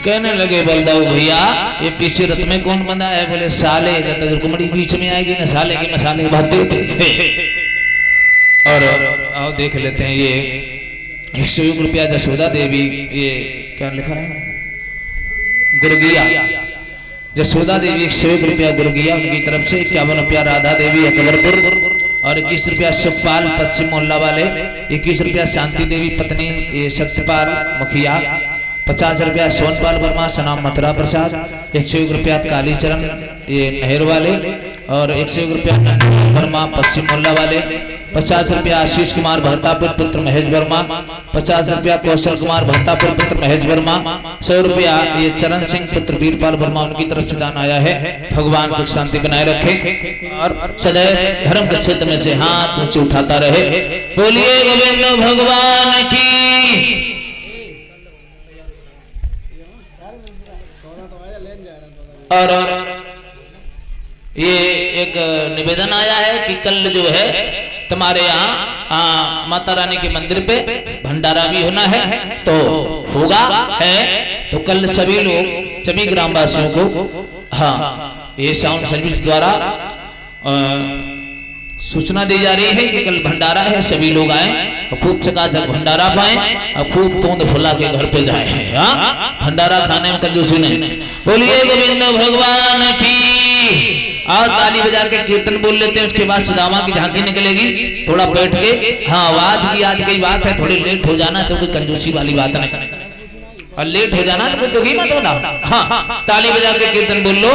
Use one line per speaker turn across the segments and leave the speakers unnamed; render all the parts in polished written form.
कहने लगे बलदाऊ भैया ये पीछे रथ में कौन बंधा है? बोले साले, जब तक कुमड़ी बीच में आएगी ना साले के मसाले भाते थे। और आओ देख लेते हैं ये 101 रुपया जसोदा देवी, ये क्या लिखा है? गुरगिया जसोदा देवी 101 रुपया गुरगिया उनकी तरफ से, 51 रुपया राधा देवी अकबरपुर और 21 रुपया शिवपाल पश्चिम मोहल्ला वाले, 21 रुपया शांति देवी पत्नी ये सत्यपाल मुखिया, 50 रुपया सोनपाल वर्मा सनाम मथुरा प्रसाद, 101 रुपया कालीचरण ये नहर वाले और 101 रुपया वर्मा पश्चिम मोहल्ला वाले, 50 रुपया आशीष कुमार भरतापुर पुत्र महेश वर्मा, 50 रुपया कौशल कुमार भरतापुर पुत्र महेश वर्मा, 100 रुपया ये चरण सिंह पुत्र वीरपाल वर्मा उनकी तरफ से दान आया है। भगवान सुख शांति बनाए रखे और सदैव धर्म के क्षेत्र में से हाथ ऊंचे उठाता रहे। बोलिए गोविंद भगवान की। और ये एक निवेदन आया है कि कल जो है तुम्हारे यहाँ माता रानी के मंदिर पे भंडारा भी होना है, तो होगा है तो कल सभी लोग सभी ग्रामवासियों को हाँ ये साउंड सर्विस द्वारा सूचना दी जा रही है कि कल भंडारा है, सभी लोग आए और खूब चकाचक भंडारा पाए और खूब तोंद फुला के घर पे जाए। भंडारा खाने में कंजूसी नहीं। बोलिए गोविंद भगवान की। और ताली बजा के कीर्तन बोल लेते हैं, उसके बाद सुदामा की झांकी निकलेगी। थोड़ा बैठ के हाँ आवाज की आज कई बात है, थोड़ी लेट हो जाना तो कोई कंजूसी वाली बात नहीं, और लेट हो जाना तो कोई दुखी मत होना। हाँ ताली बजा के कीर्तन बोल लो।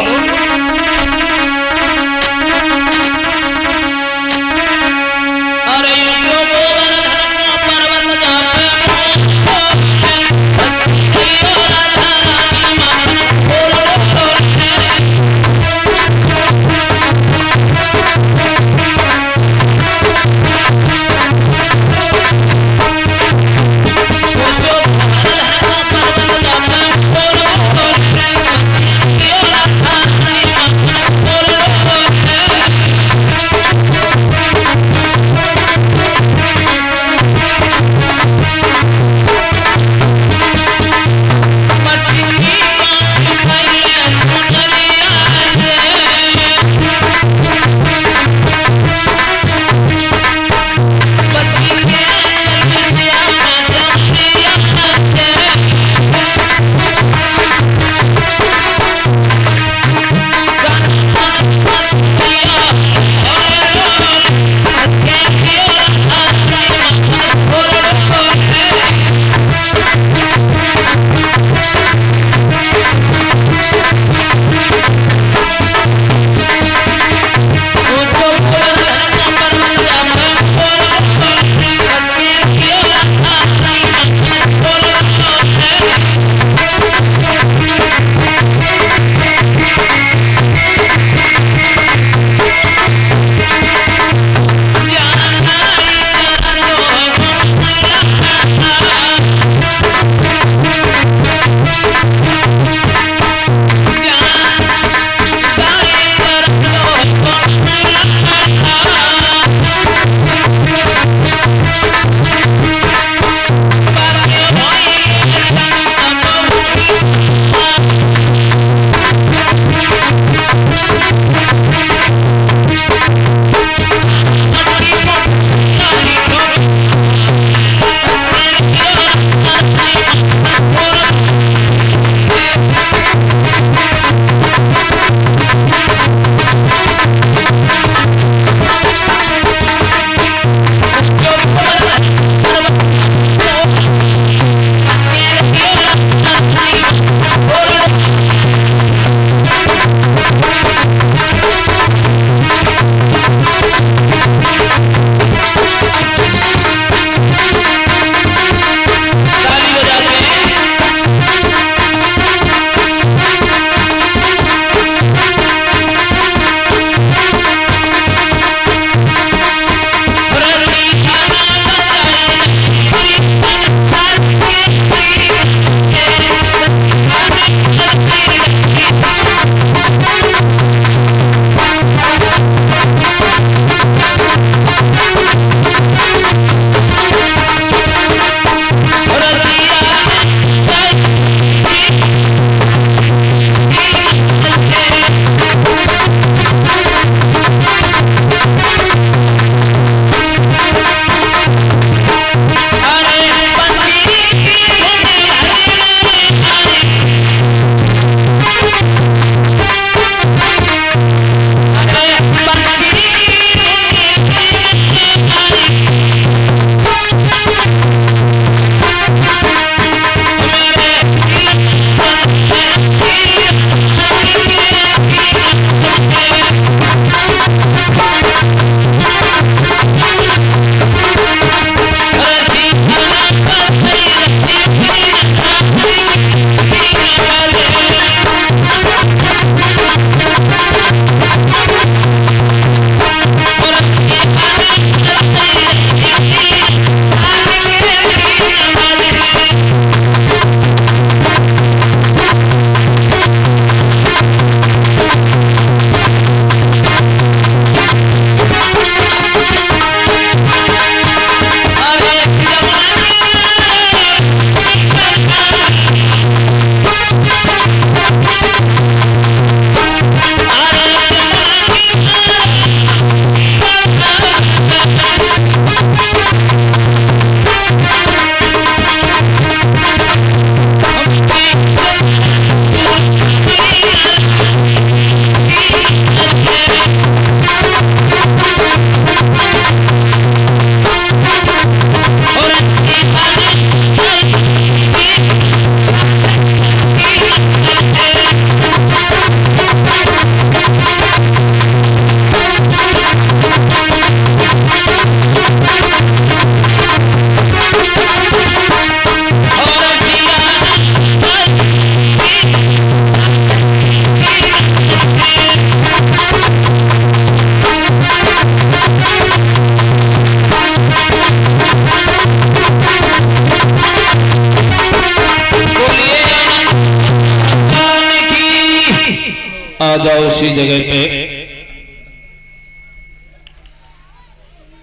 जाओ उसी जगह पे।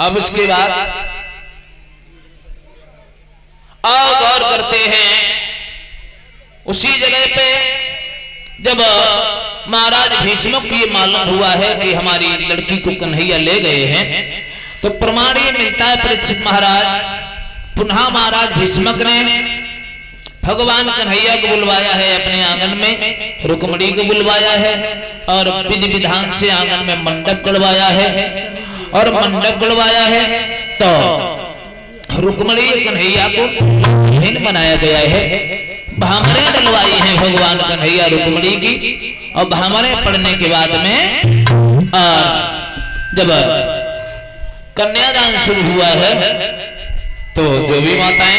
अब उसके बाद आओ गौर करते हैं, उसी जगह पे जब महाराज भीष्म को ये मालूम हुआ है कि हमारी लड़की को कन्हैया ले गए हैं, तो प्रमाण ये मिलता है परीक्षित महाराज, पुनः महाराज भीष्मक ने भगवान कन्हैया को बुलवाया है अपने आंगन में, रुक्मिणी को बुलवाया है और विधि विधान से आंगन में मंडप गड़वाया है, और मंडप गड़वाया है तो रुक्मिणी कन्हैया को बहन बनाया गया है। भामरे डलवाई हैं भगवान कन्हैया रुक्मिणी की, और भामरे पढ़ने के बाद में जब कन्यादान शुरू हुआ है तो जो भी माताएं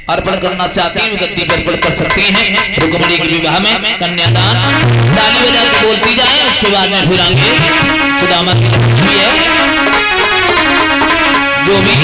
अर्पण करना चाहती हैं गद्दी पर अर्पण कर सकती हैं। रुक्मिणी के विवाह में कन्यादान ताली बजा के बोलती जाए, उसके बाद में फिर आगे सुदामा की लक्ष्मी है जो भी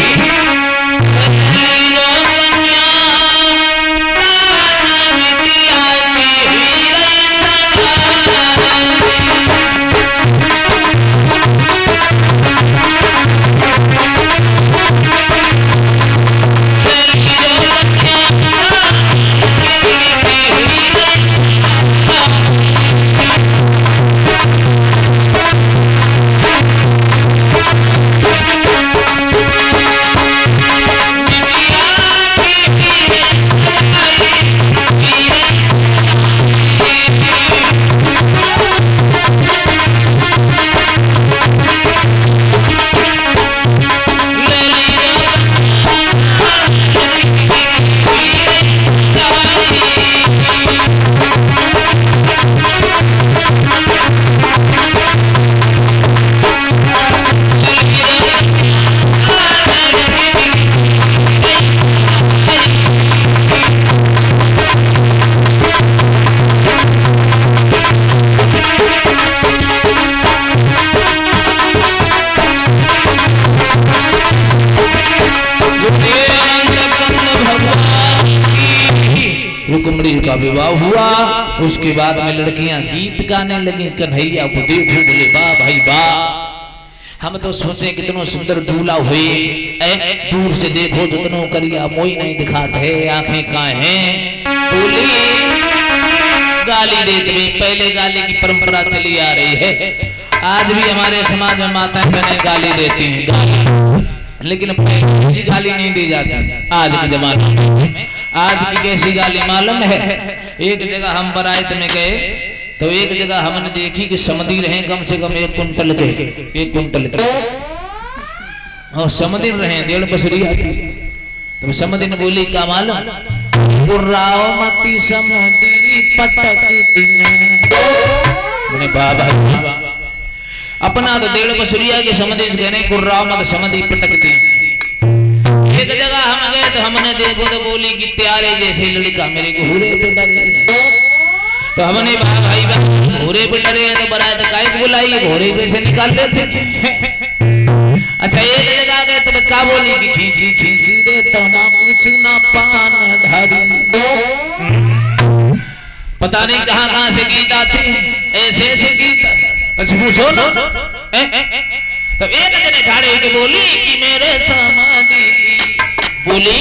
रुक्मिणी का विवाह हुआ। उसके बाद में लड़कियां गीत गाने लगी, कन्हैया को देखो बोले वाह भाई वाह, हम तो सोचे कितनो सुंदर दूल्हा हुए, दूर से देखो जितनो करिया मोई नहीं दिखाते है, आंखें कहाँ हैं बोली गाली देते हुए। पहले गाली की परंपरा चली आ रही है, आज भी हमारे समाज में माताएं बहनें गाली देती हैं गाली, लेकिन कैसी गाली नहीं दी जाती आज के जमाने में। आज की कैसी गाली मालूम है, एक जगह हम बारात में गए तो एक जगह हमने देखी कि समधी रहे कम से कम 1 कुंटल के और समधी रहे 1.5 बसरिया की। तो समधी ने बोली क्या मालूम, गुर्राओ मती समधी पटक दी बाबा अपना तो 1.5 बसरिया के समधी कहने गुर्राओ मत समधी पटक दी। एक जगह हम गए तो हमने देखो तो बोली कि त्यारे जैसे लड़का मेरे घोड़े पे डरे, तो हमने भाई घोड़े पे डरे तो बारात काहे को बुलाई, घोड़े पे से निकाल लेते। अच्छा एक जगह गए तो क्या बोली कि खींची खींची दे तमाकू ना पान धारी, पता नहीं कहां से गीत आते ऐसे ऐसे गीत। अच्छा पूछो ना, तो एक जने खड़े के बोली कि मेरे समाधि की, बोली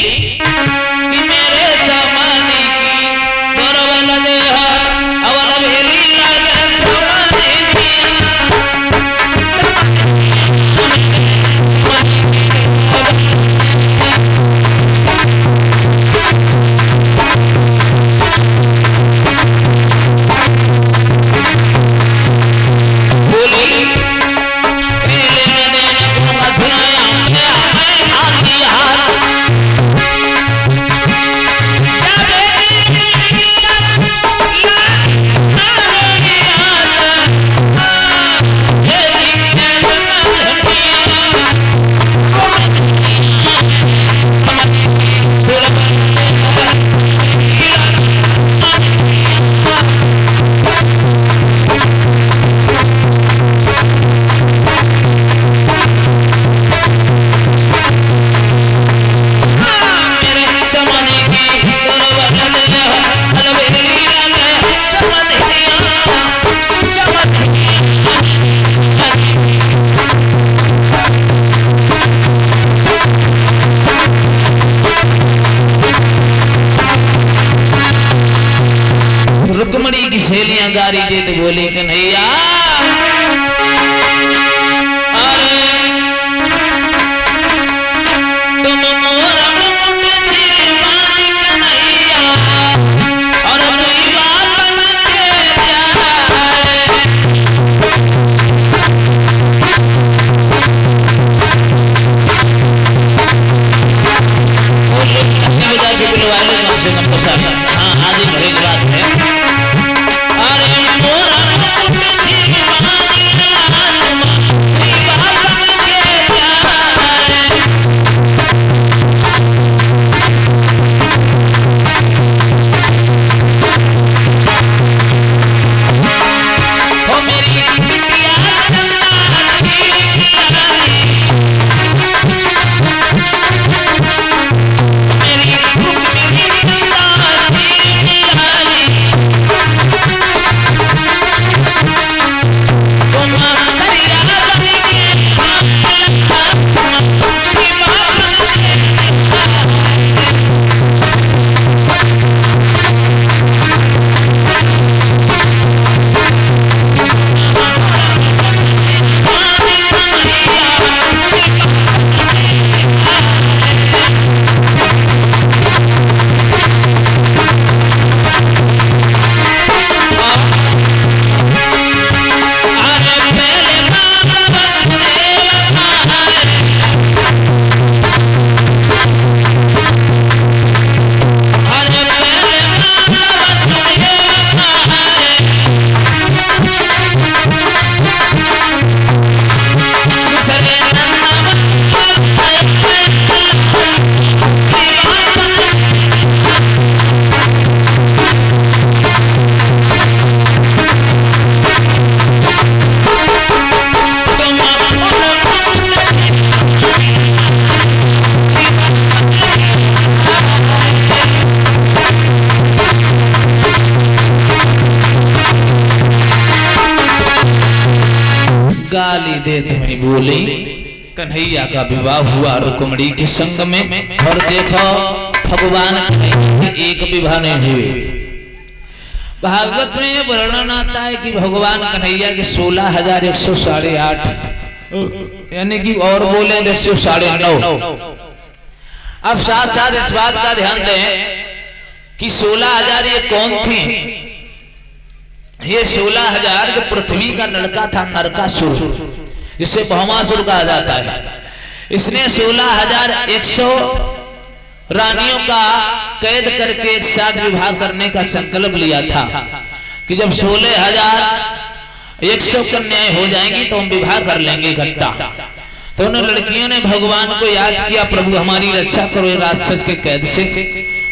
कि मेरे समाधि की गौरव देहा अवल भेली लागे समाधि सहेलियां गारी दे तो बोली कन्हैया अरे तुम मोरा मुकुट छिरवानी कन्हैया और कोई बाप न के जाए बजा के बुलवाए कम से कम पैसा। हाँ आगे भरे की बात है। अरे मोरा मुकुट छिरवानी कोई बाप न के जाए ओ मेरी बिटिया चंदा छिरवानी मेरी रुक्मिणी चंदा छिरवानी तुम दरिया बन के अरे पहले बाबा सुने अरे पहले बाबा सुने दूसरे गाली दे तुम्हें बोली कन्हैया का विवाह हुआ रुक्मिणी के संग में। और देखो भगवान कन्हैया के एक विवाह नहीं हुए। भागवत में यह वर्णन आता है कि भगवान कन्हैया के 16,108 यानी कि और बोले 109। अब साथ साथ इस बात का ध्यान दें कि 16,000 ये कौन थे? ये 16,000 जो पृथ्वी का लड़का था नरकासुर, जिसे भौमासुर कहा जाता है। इसने 16,100 रानियों का कैद करके एक साथ विवाह करने का संकल्प लिया था कि जब 16,100 कन्याएं हो जाएंगी तो हम विवाह कर लेंगे इकट्ठा। तो उन लड़कियों ने भगवान को याद किया, प्रभु हमारी रक्षा करो राक्षस के कैद से।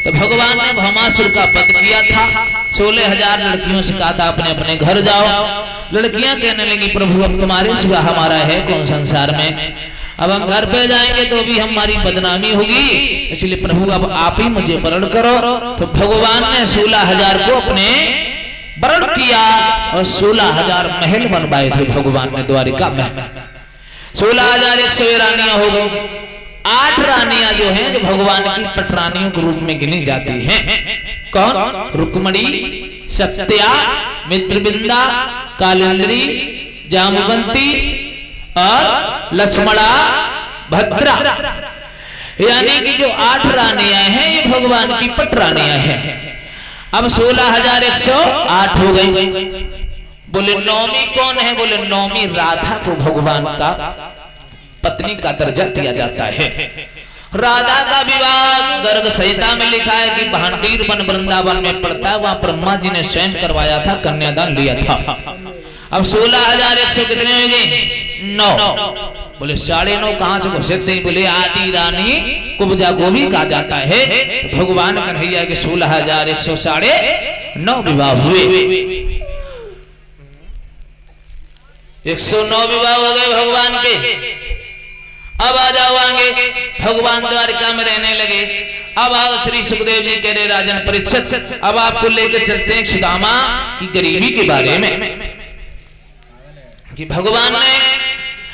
तो भगवान ने भौमासुर का वध किया था। 16,000 लड़कियों से कहा था अपने अपने घर जाओ। लड़कियां कहने लगी प्रभु अब तुम्हारे सिवा हमारा है कौन संसार में, अब हम घर पे जाएंगे तो भी हमारी बदनामी होगी, इसलिए प्रभु अब आप ही मुझे वरण करो। तो भगवान ने 16,000 को अपने वरण किया और 16,000 महल बनवाए थे भगवान ने द्वारिका में। 16,100 रानियां हो गई। 8 रानियां जो हैं जो भगवान की पटरानियों के रूप में गिनी जाती हैं। कौन? रुक्मिणी, सत्या, मित्रविंदा, कालिंदी, जामवंती और लक्ष्मणा, भद्रा। यानी कि जो 8 रानियां हैं ये भगवान की पटरानियां हैं। अब 16,108 हो गई। बोले नौमी कौन है? बोले नौमी राधा को भगवान का पत्नी का दर्जा दिया जाता है। राधा का विवाह गर्ग संहिता में लिखा है कि भांडीर वन वृंदावन में पड़ता है, वहां ब्रह्मा जी ने स्वयं करवाया था, कन्यादान लिया था। अब 16,100 कितने हो गए? 9। बोले 9.5 कहां से घोषित थे? बोले आदि रानी कुब्जा को भी कहा जाता है। तो भगवान कन्हैया के 16,109 विवाह हुए। 109 विवाह हो गए भगवान के। अब आ जाओ आगे, भगवान द्वारिका में रहने लगे। अब आओ श्री सुखदेव जी कह रहे राजन परीक्षित, अब आपको लेकर चलते हैं सुदामा की गरीबी के बारे में, कि भगवान ने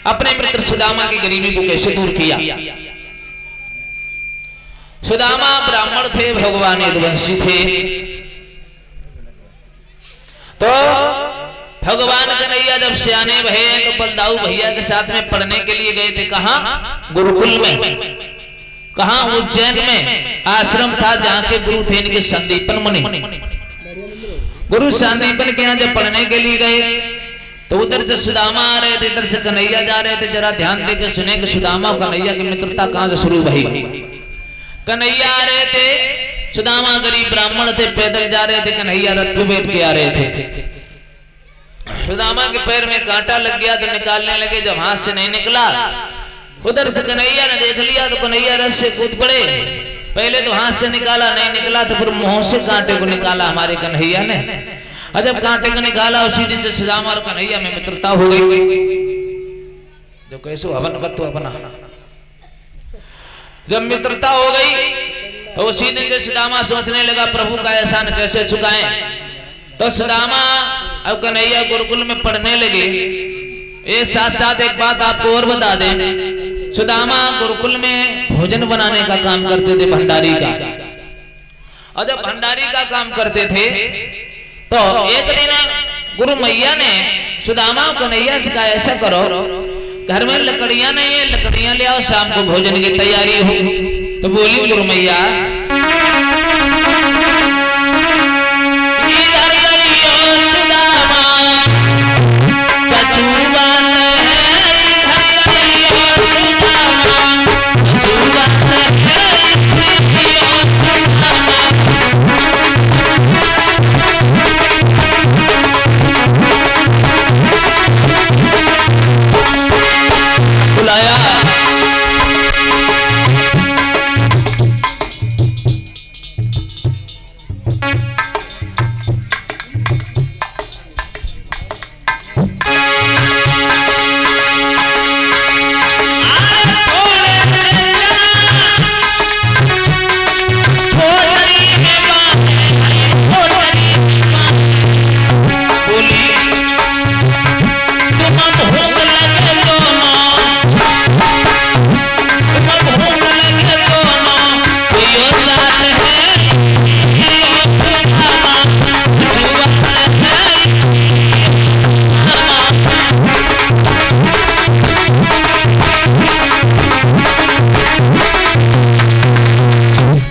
अपने मित्र सुदामा की गरीबी को कैसे दूर किया। सुदामा ब्राह्मण थे, भगवान यदुवंशी थे। तो भगवान कन्हैया जब सियाने भये तो बलदाऊ भैया के साथ में पढ़ने के लिए गए थे। कहाँ? गुरुकुल में। कहाँ? उज्जैन में आश्रम था जहाँ के गुरु थे इनके संदीपन मुनि। गुरु संदीपन के यहाँ जब पढ़ने के लिए गए तो उधर से सुदामा आ रहे थे, इधर से कन्हैया जा रहे थे। जरा ध्यान दे के सुने कि सुदामा और कन्हैया की मित्रता कहाँ से शुरू भई। कन्हैया आ रहे थे, सुदामा गरीब ब्राह्मण थे, पैदल जा रहे थे, कन्हैया रथ पे बैठ के आ रहे थे। सुदामा के पैर में कांटा लग गया तो निकालने लगे, जब हाथ से नहीं निकला उधर से कन्हैया ने देख लिया तो कन्हैया रथ से कूद पड़े। पहले तो हाथ से निकाला, नहीं निकला तो फिर मुंह से कांटे को निकाला हमारे कन्हैया ने। और जब कांटे को निकाला उसी दिन से सुदामा और कन्हैया में मित्रता हो गई। जो कैसो हवन कर तो अपना, जब मित्रता हो गई तो उसी दिन से सुदामा सोचने लगा प्रभु का एहसान कैसे चुकाएं। तो सुदामा अब कन्हैया गुरुकुल में पढ़ने लगे। एक साथ साथ एक बात आपको और बता दें, सुदामा गुरुकुल में भोजन बनाने का काम करते थे, भंडारी का। और जब भंडारी का काम करते थे तो एक दिन गुरु मैया ने सुदामा और कन्हैया से कहा ऐसा करो, घर में लकड़ियां नहीं है, लकड़ियां ले आओ, शाम को भोजन की तैयारी हो। तो बोली गुरु मैया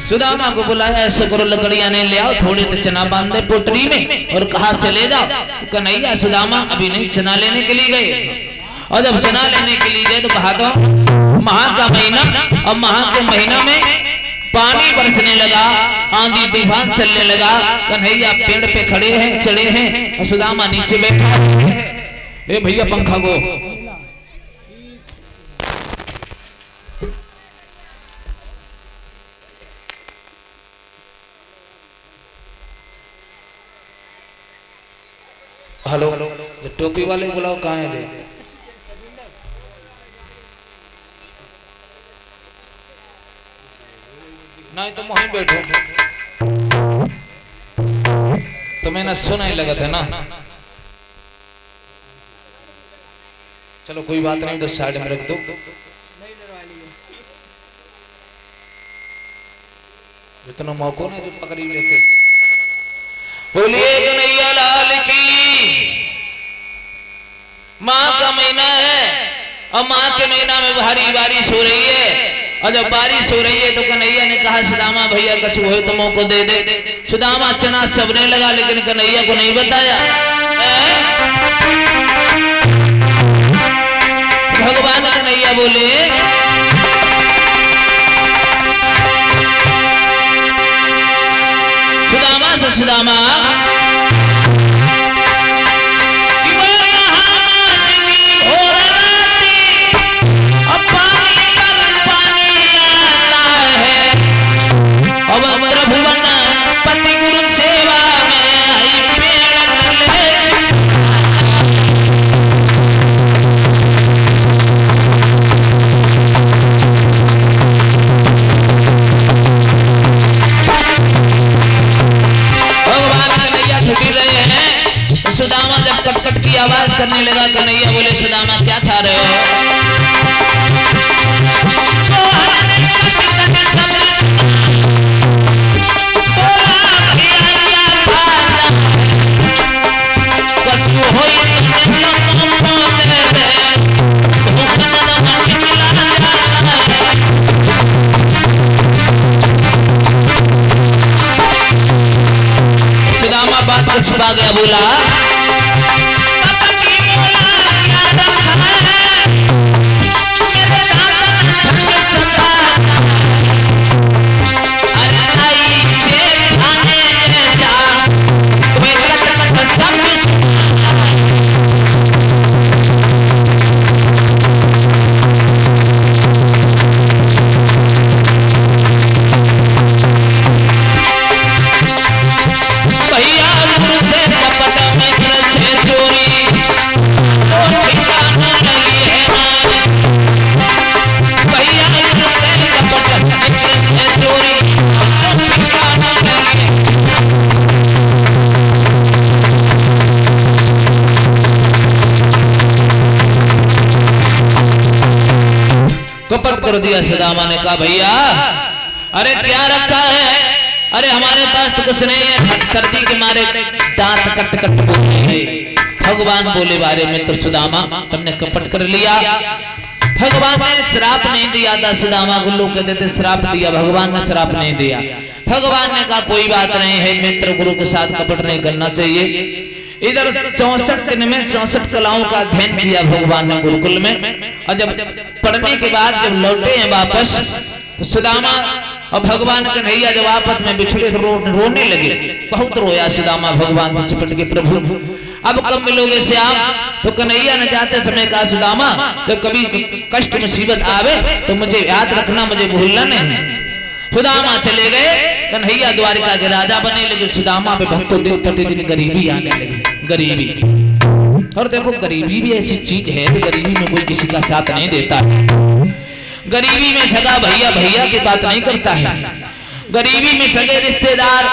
सुदामा को बुलाया, ऐसे करो लकड़ियां ने ले आओ, थोड़े तो चना बांध दे पोटरी में और कहा चले जाओ। तो कन्हैया सुदामा अभी नहीं चना लेने के लिए गए। और जब चना लेने के लिए गए तो कहा तो माह का महीना, और माह के महीना में पानी बरसने लगा, आंधी तूफान चलने लगा। कन्हैया पेड़ पे खड़े हैं, चढ़े हैं, और सुदामा नीचे बैठा है। ए भैया पंखा को हेलो, टोपी वाले बुलाओ, कहाँ है दे? नहीं तो वहीं बैठो, तुम्हें ना सुनाई लगा था ना। चलो कोई बात नहीं, तो साइड में रख दो। इतना मौको ना जो पकड़ी लेके। बोलिए कन्हैया लाल की। माँ का महीना है और माँ के महीना में भारी बारिश हो रही है। और जब बारिश हो रही है तो कन्हैया ने कहा सुदामा भैया कछु हो तो मौको दे दे। सुदामा चना सबने लगा लेकिन कन्हैया को नहीं बताया। भगवान कन्हैया बोले सुदामा से सुदामा भगवान कन्हैया गया, बोला कपट कर दिया। सुदामा ने कहा भैया अरे क्या रखा है? अरे हमारे पास तो कुछ नहीं है, सर्दी के मारे दांत कट कट बोलते हैं। भगवान बोले बारे में तो सुदामा तुमने कपट कर लिया। भगवान ने श्राप नहीं दिया था सुदामा को, लोग कहते थे श्राप दिया, भगवान ने श्राप नहीं दिया। भगवान ने कहा कोई बात नहीं है मित्र, गुरु के साथ कपट नहीं करना चाहिए। इधर 64 दिन में 64 कलाओं का अध्ययन किया भगवान ने गुरुकुल में, और जब पढ़ने के बाद जब लौटे हैं वापस तो सुदामा और भगवान कन्हैया जब आपस में बिछड़े तो रोने लगे। बहुत रोया सुदामा भगवान से चिपट के, प्रभु अब कब मिलोगे श्याम? तो कन्हैया ने जाते समय कहा सुदामा जब कभी कष्ट मुसीबत आवे तो मुझे याद रखना, मुझे भूलना नहीं। सुदामा चले गए, कन्हैया द्वारिका के राजा बने लगे। सुदामा पे भक्तों दिन प्रतिदिन गरीबी आने लगी, गरीबी। और देखो गरीबी भी ऐसी चीज है कि गरीबी में कोई किसी का साथ नहीं देता है। गरीबी में सगा भैया भैया की बात नहीं करता है। गरीबी में सगे रिश्तेदार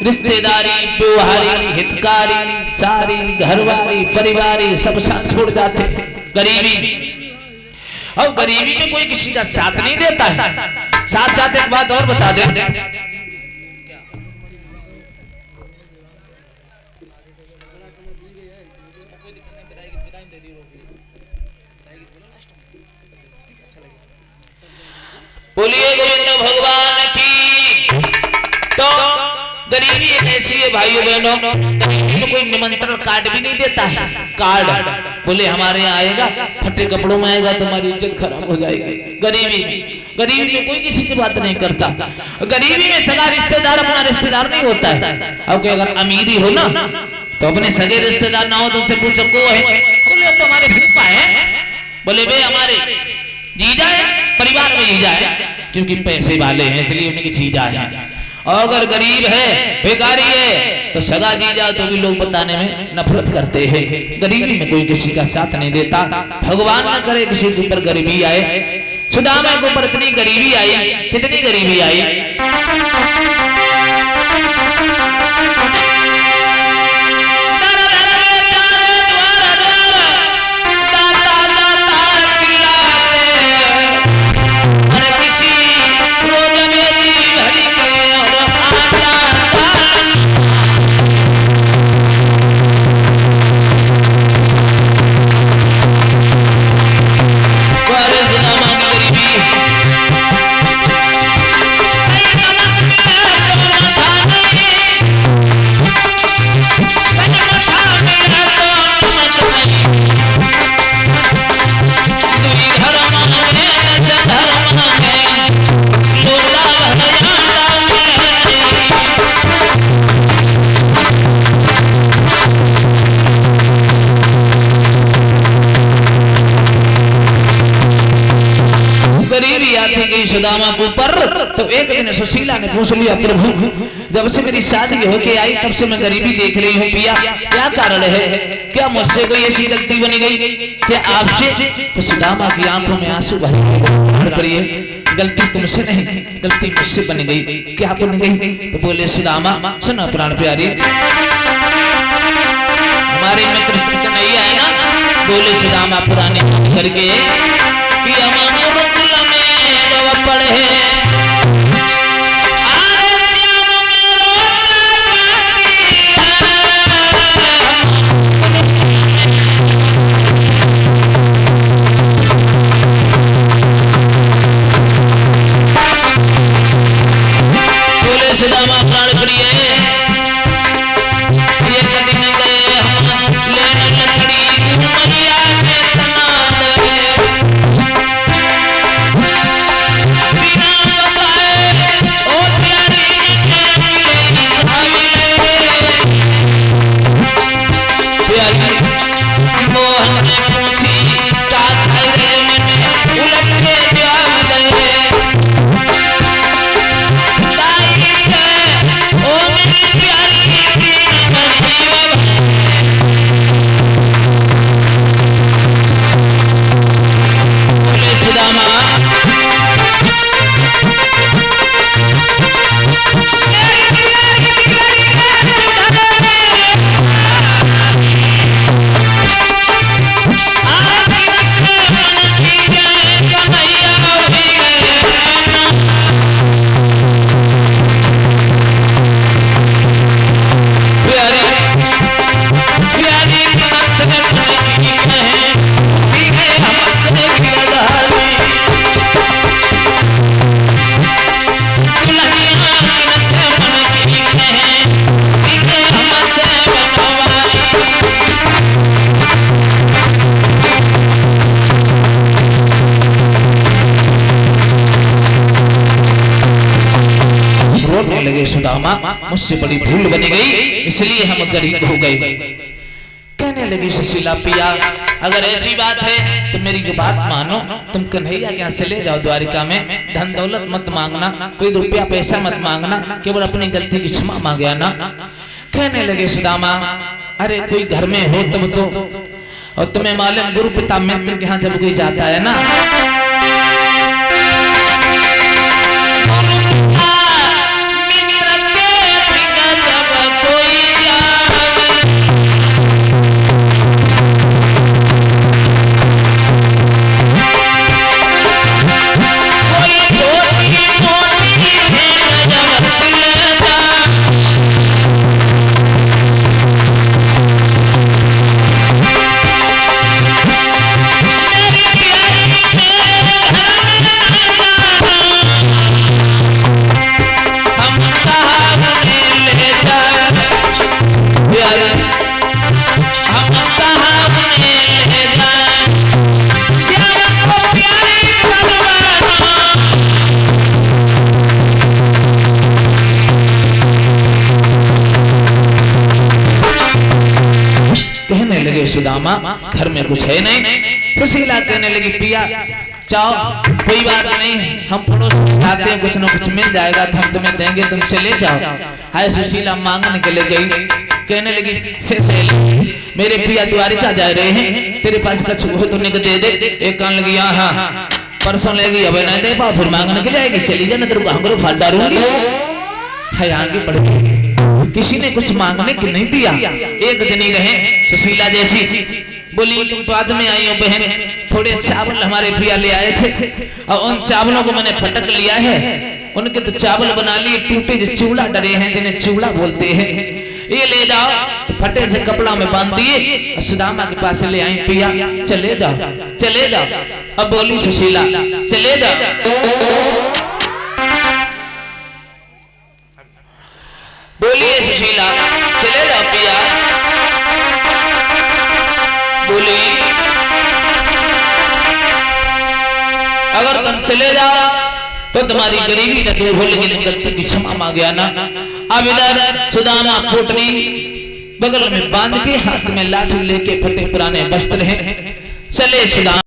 रिश्तेदारी व्यवहारी हितकारी सारी घरवारी परिवारी सब साथ छोड़ जाते हैं गरीबी में। और गरीबी में कोई किसी का साथ नहीं देता है। साथ साथ एक बात और बता दे, बोलिए गोविंद भगवान की। तो गरीबी एक ऐसी है भाइयों बहनों, तो कोई निमंत्रण कार्ड भी नहीं देता है। कार्ड बोले हमारे यहाँ आएगा, फटे कपड़ों में आएगा, तुम्हारी इज्जत खराब हो जाएगी। गरीबी में कोई किसी की बात नहीं करता। गरीबी में सगा रिश्तेदार अपना रिश्तेदार नहीं होता है। अब अगर अमीरी हो ना तो अपने सगे रिश्तेदार ना हो तो उनसे पूछो को है, बोले तो हमारे फूफा है, बोले वे हमारे जीजा है, परिवार में जीजा है, क्योंकि पैसे वाले हैं इसलिए उनकी जीजा है। और अगर गरीब है बेकारी है तो सगा जीजा तो भी लोग बताने में नफरत करते हैं। गरीबी में कोई किसी का साथ नहीं देता। भगवान न करे किसी के ऊपर गरीबी आए। सुदामा के ऊपर इतनी गरीबी आई, कितनी गरीबी आई। सुदामा के ऊपर तो एक दिन सुशीला ने पूछ लिया, प्रभु जब से मेरी शादी होके आई तब से मैं गरीबी देख रही हूँ पिया, क्या कारण है? क्या मुझसे कोई ऐसी गलती बनी गई क्या आपसे? तो सुदामा की आंखों में आंसू भरे, गलती तुमसे नहीं, गलती मुझसे बन गई। क्या बन गई? तो बोले सुदामा सुनो प्राण प्यारी, हमारे मित्र कन्हैया है ना, बोले सुदामा पुराने करके कि पड़े बोले सुदामा प्राण प्रिय ये कभी सुदामा लगे सुदामा मुझसे बड़ी भूल बनी गई, इसलिए हम गरीब हो गए। कहने लगी सुशीला पिया अगर ऐसी बात है तो मेरी बात मानो, तुम कन्हैया के यहाँ से ले जाओ द्वारिका में, धन दौलत मत मांगना, कोई रुपया पैसा मत मांगना, केवल अपनी गलती की क्षमा मांगे ना। कहने लगे सुदामा अरे कोई घर में हो तब तो, और तुम्हें मालूम गुरु पिता मित्र के यहाँ जब कोई जाता है ना सुदामा घर में कुछ है नहीं। सुशीला कहने लगी पिया जाओ कोई बात नहीं, हम पड़ोस में जाते हैं, कुछ न कुछ मिल जाएगा तो हम तुम्हें देंगे, तुम चले जाओ। हाय सुशीला मांगने के लिए गई, कहने लगी हे सहेली मेरे पिया द्वारिका जा रहे हैं, तेरे पास कुछ हो तो निक दे दे। एक कान लगी हाँ परसों लेगी, अब नहीं दे पाओ फिर मांगने के लिए आएगी, चली जाना तेरे को हंगरो फाड़ डालूंगी। है आगे बढ़ गई, किसी ने कुछ मांगने के नहीं दिया। एक जनी रहे सुशीला जैसी, बोली तुम बाद में आई हो बहन, थोड़े चावल हमारे प्रिया ले आए थे और उन चावलों को मैंने फटक लिया है, उनके तो चावल बना लिए टूटे जो चूड़ा डरे हैं जिन्हें चूड़ा बोलते हैं, ये ले जाओ। तो फटे से कपड़ा में बांध दिए, सुदामा के पास ले आई पिया चले जाओ चले जाओ। अब बोली सुशीला चले जाओ, बोलिए सुशीला चले जाओ पिया, बोली अगर तुम चले जाओ तो तुम्हारी गरीबी न दूर हो, लेकिन गलती की क्षमा मांगे ना। अब इधर सुदामा पोटली बगल में बांध के हाथ में लाठी लेके फटे पुराने वस्त्र हैं, चले सुदामा